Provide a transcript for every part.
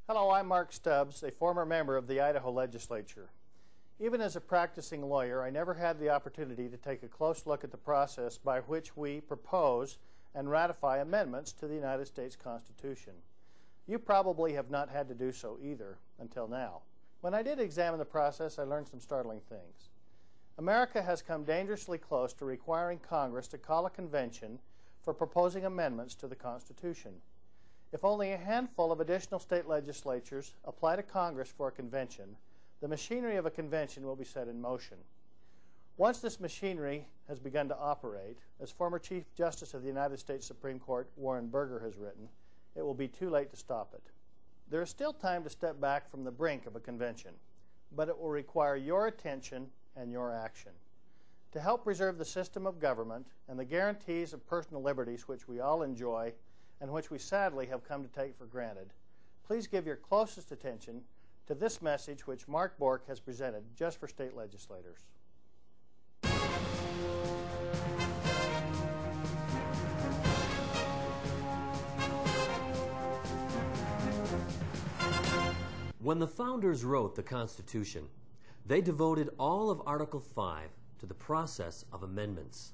Hello, I'm Mark Stubbs, a former member of the Idaho legislature. Even as a practicing lawyer, I never had the opportunity to take a close look at the process by which we propose and ratify amendments to the United States Constitution. You probably have not had to do so either until now. When I did examine the process, I learned some startling things. America has come dangerously close to requiring Congress to call a convention for proposing amendments to the Constitution. If only a handful of additional state legislatures apply to Congress for a convention, the machinery of a convention will be set in motion. Once this machinery has begun to operate, as former Chief Justice of the United States Supreme Court Warren Burger has written, it will be too late to stop it. There is still time to step back from the brink of a convention, but it will require your attention and your action. To help preserve the system of government and the guarantees of personal liberties which we all enjoy and which we sadly have come to take for granted, please give your closest attention to this message which Mark Bork has presented just for state legislators. When the founders wrote the Constitution, they devoted all of Article 5 to the process of amendments.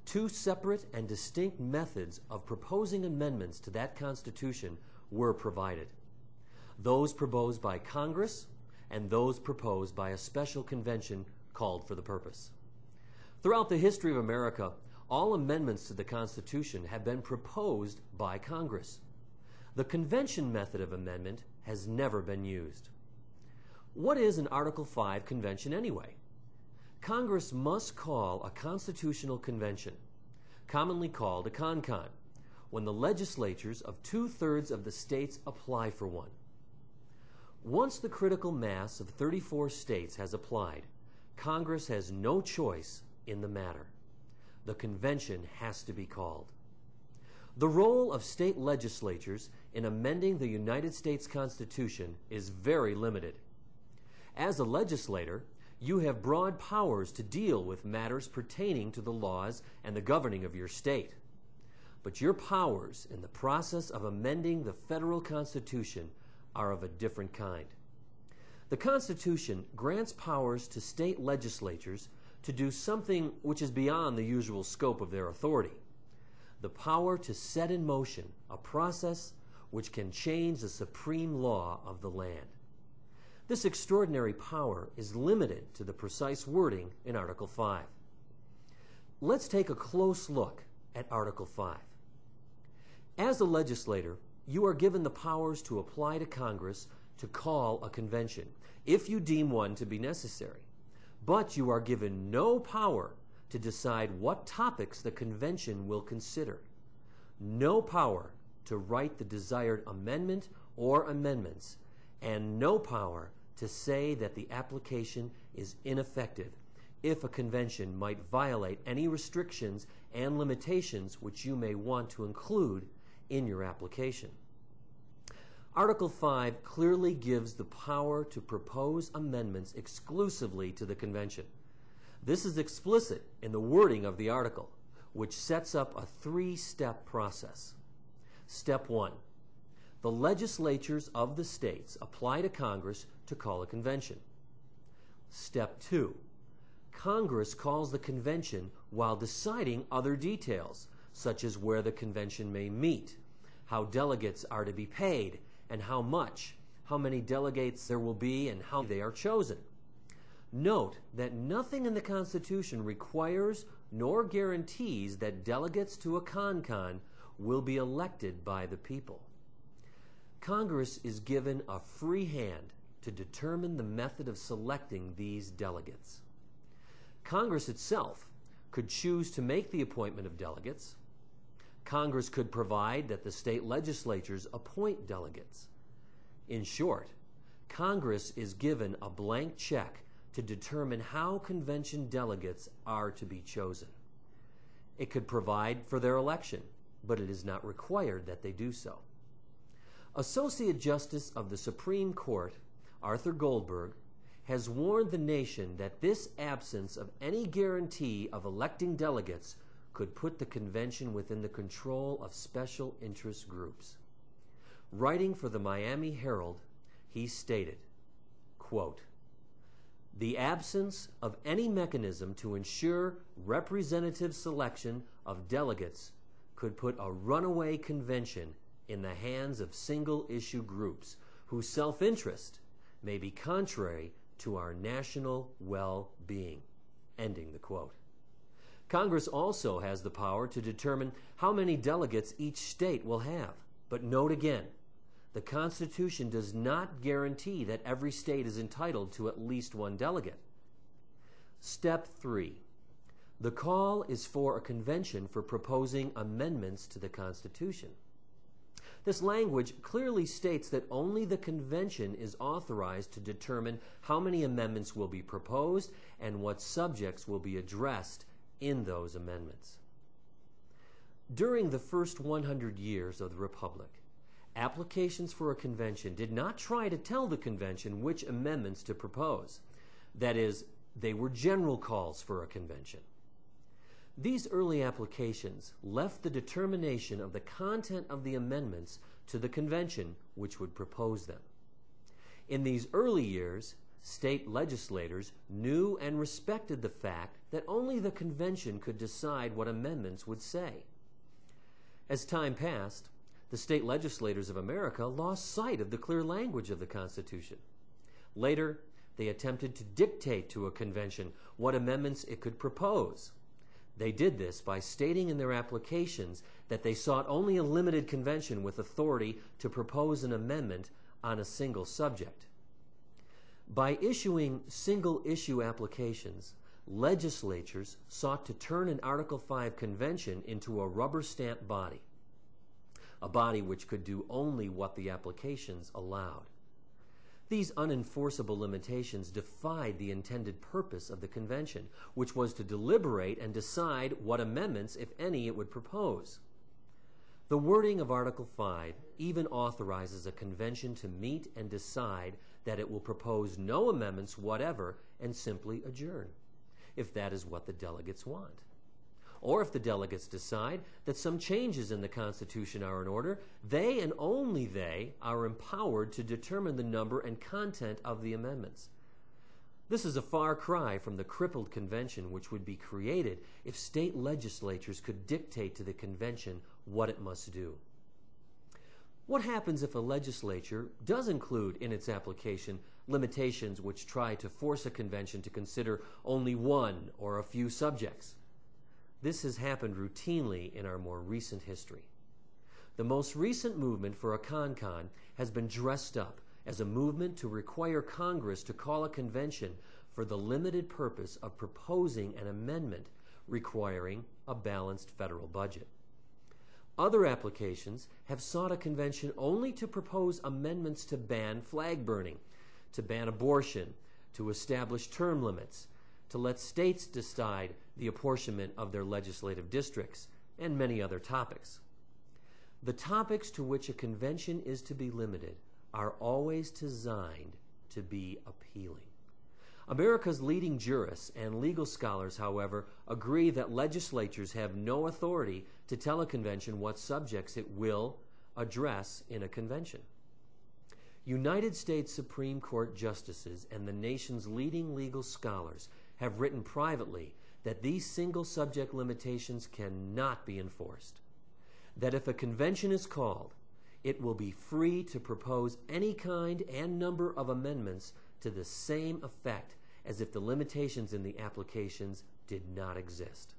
Two separate and distinct methods of proposing amendments to that Constitution were provided. Those proposed by Congress and those proposed by a special convention called for the purpose. Throughout the history of America, all amendments to the Constitution have been proposed by Congress. The convention method of amendment has never been used. What is an Article 5 convention anyway? Congress must call a constitutional convention, commonly called a con-con, when the legislatures of 2/3 of the states apply for one. Once the critical mass of 34 states has applied, Congress has no choice in the matter. The convention has to be called. The role of state legislatures in amending the United States Constitution is very limited. As a legislator, you have broad powers to deal with matters pertaining to the laws and the governing of your state. But your powers in the process of amending the federal Constitution are of a different kind. The Constitution grants powers to state legislatures to do something which is beyond the usual scope of their authority. The power to set in motion a process which can change the supreme law of the land. This extraordinary power is limited to the precise wording in Article 5. Let's take a close look at Article 5. As a legislator, you are given the powers to apply to Congress to call a convention, if you deem one to be necessary. But you are given no power to decide what topics the convention will consider. No power to write the desired amendment or amendments, and no power to say that the application is ineffective if a convention might violate any restrictions and limitations which you may want to include in your application. Article 5 clearly gives the power to propose amendments exclusively to the convention. This is explicit in the wording of the article, which sets up a three-step process. Step 1. The legislatures of the states apply to Congress to call a convention. Step 2. Congress calls the convention while deciding other details, such as where the convention may meet, how delegates are to be paid, and how much, how many delegates there will be, and how they are chosen. Note that nothing in the Constitution requires nor guarantees that delegates to a con-con will be elected by the people. Congress is given a free hand to determine the method of selecting these delegates. Congress itself could choose to make the appointment of delegates. Congress could provide that the state legislatures appoint delegates. In short, Congress is given a blank check to determine how convention delegates are to be chosen. It could provide for their election, but it is not required that they do so. Associate Justice of the Supreme Court, Arthur Goldberg, has warned the nation that this absence of any guarantee of electing delegates could put the convention within the control of special interest groups. writing for the Miami Herald, he stated, quote, "The absence of any mechanism to ensure representative selection of delegates could put a runaway convention in the hands of single-issue groups whose self-interest may be contrary to our national well-being." Ending the quote. Congress also has the power to determine how many delegates each state will have. But note again, the Constitution does not guarantee that every state is entitled to at least one delegate. Step 3. The call is for a convention for proposing amendments to the Constitution. This language clearly states that only the convention is authorized to determine how many amendments will be proposed and what subjects will be addressed in those amendments. During the first 100 years of the Republic, applications for a convention did not try to tell the convention which amendments to propose. That is, they were general calls for a convention. These early applications left the determination of the content of the amendments to the convention which would propose them. In these early years, state legislators knew and respected the fact that only the convention could decide what amendments would say. As time passed, the state legislators of America lost sight of the clear language of the Constitution. Later, they attempted to dictate to a convention what amendments it could propose. They did this by stating in their applications that they sought only a limited convention with authority to propose an amendment on a single subject. By issuing single-issue applications, legislatures sought to turn an Article 5 convention into a rubber-stamp body, a body which could do only what the applications allowed. These unenforceable limitations defied the intended purpose of the convention, which was to deliberate and decide what amendments, if any, it would propose. The wording of Article 5 even authorizes a convention to meet and decide that it will propose no amendments whatever and simply adjourn, if that is what the delegates want. Or if the delegates decide that some changes in the Constitution are in order, they and only they are empowered to determine the number and content of the amendments. This is a far cry from the crippled convention which would be created if state legislatures could dictate to the convention what it must do. What happens if a legislature does include in its application limitations which try to force a convention to consider only one or a few subjects? This has happened routinely in our more recent history. The most recent movement for a con has been dressed up as a movement to require Congress to call a convention for the limited purpose of proposing an amendment requiring a balanced federal budget. Other applications have sought a convention only to propose amendments to ban flag burning, to ban abortion, to establish term limits, to let states decide the apportionment of their legislative districts, and many other topics. The topics to which a convention is to be limited are always designed to be appealing. America's leading jurists and legal scholars, however, agree that legislatures have no authority to tell a convention what subjects it will address in a convention. United States Supreme Court justices and the nation's leading legal scholars have written privately that these single subject limitations cannot be enforced. That if a convention is called, it will be free to propose any kind and number of amendments to the same effect as if the limitations in the applications did not exist.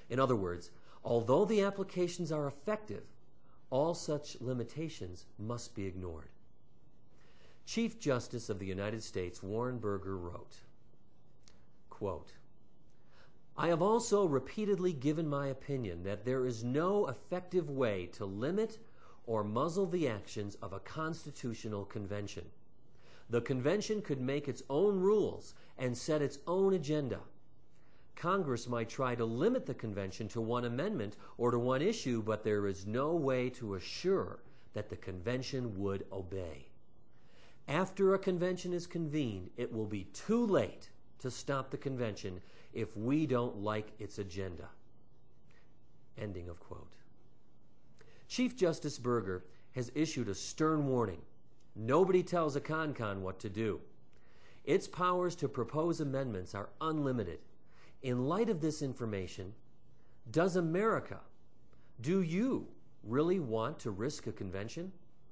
In other words, although the applications are effective, all such limitations must be ignored. Chief Justice of the United States Warren Burger wrote, quote, "I have also repeatedly given my opinion that there is no effective way to limit or muzzle the actions of a constitutional convention. The convention could make its own rules and set its own agenda. Congress might try to limit the convention to one amendment or to one issue, but there is no way to assure that the convention would obey. After a convention is convened, it will be too late to stop the convention if we don't like its agenda." Ending of quote. Chief Justice Burger has issued a stern warning. Nobody tells a con-con what to do. Its powers to propose amendments are unlimited. In light of this information, does America, do you really want to risk a convention?